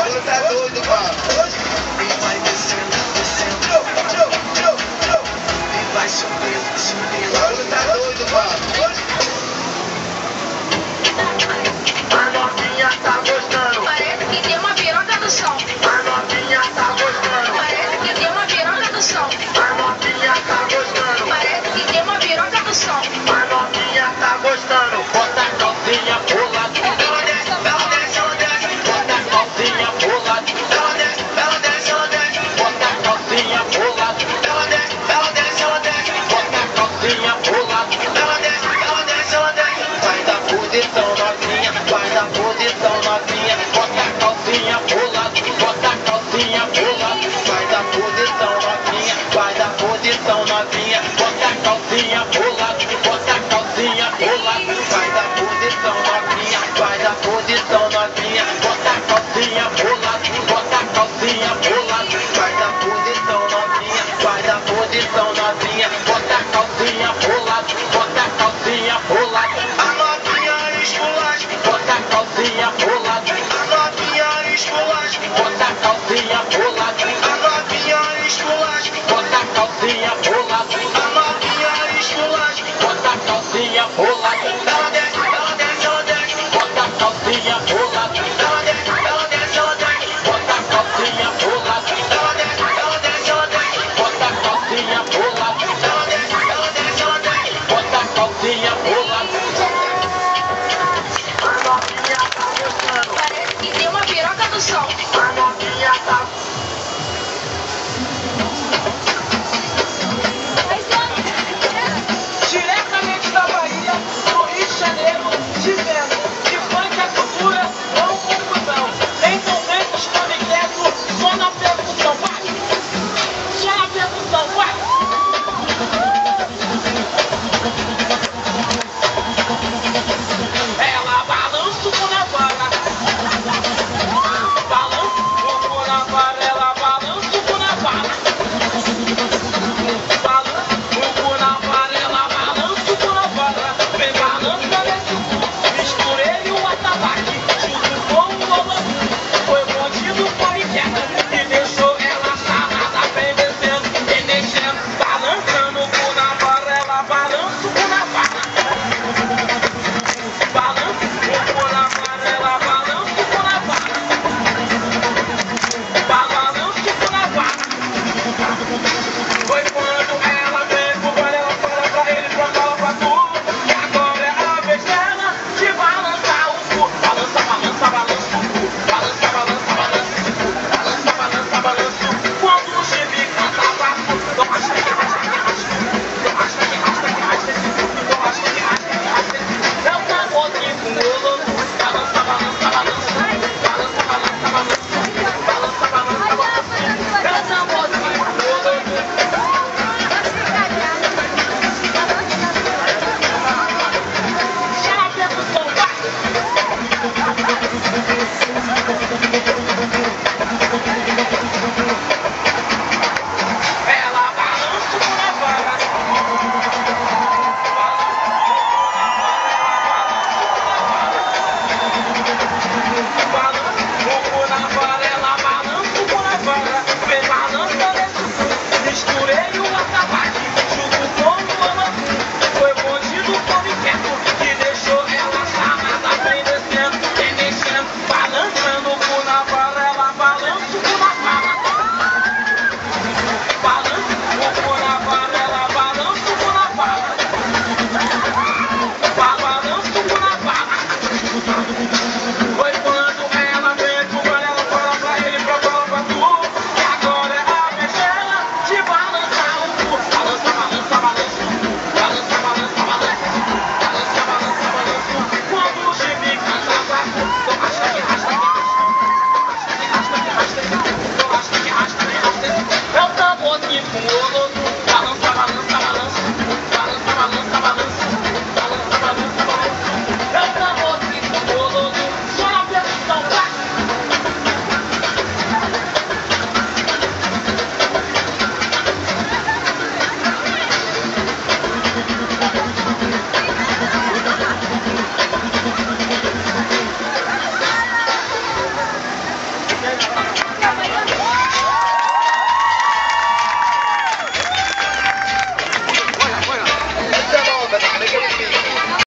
bagulho tá doido, mano. E vai descendo, descendo. E vai subindo, subindo. O bagulho tá doido, mano. A novinha tá gostando. Parece que deu uma piroca no som. A novinha tá gostando. Parece que deu uma piroca no som. A novinha tá gostando. Parece que deu uma piroca no som. A novinha tá gostando. Bota a calcinha pro lado. Ela desce, ela desce, ela desce. Bota a calcinha pro lado. Ela desce, ela desce, ela desce. Bota a calcinha pro lado. Ela desce, ela desce, ela desce. Bota a calcinha pro lado. Ela desce, ela desce, ela desce. Vai da posição novinha, vai da posição novinha. Bota a calcinha pro lado, bota a calcinha pro lado. Vai da posição novinha, vai da posição novinha. Bota a calcinha pro lado, bota a calcinha pro lado. Vai da posição novinha, vai da posição novinha. Bota a calcinha pro lado, bota a calcinha pro lado. Vai da posição novinha, vai da posição novinha. Bota a calcinha pro lado, bota a calcinha pro lado. A novinha esculacha, bota a calcinha pro lado. A novinha esculacha, bota a calcinha pro lado. A novinha esculacha, bota a calcinha pro lado. A novinha esculacha, bota a calcinha pro lado.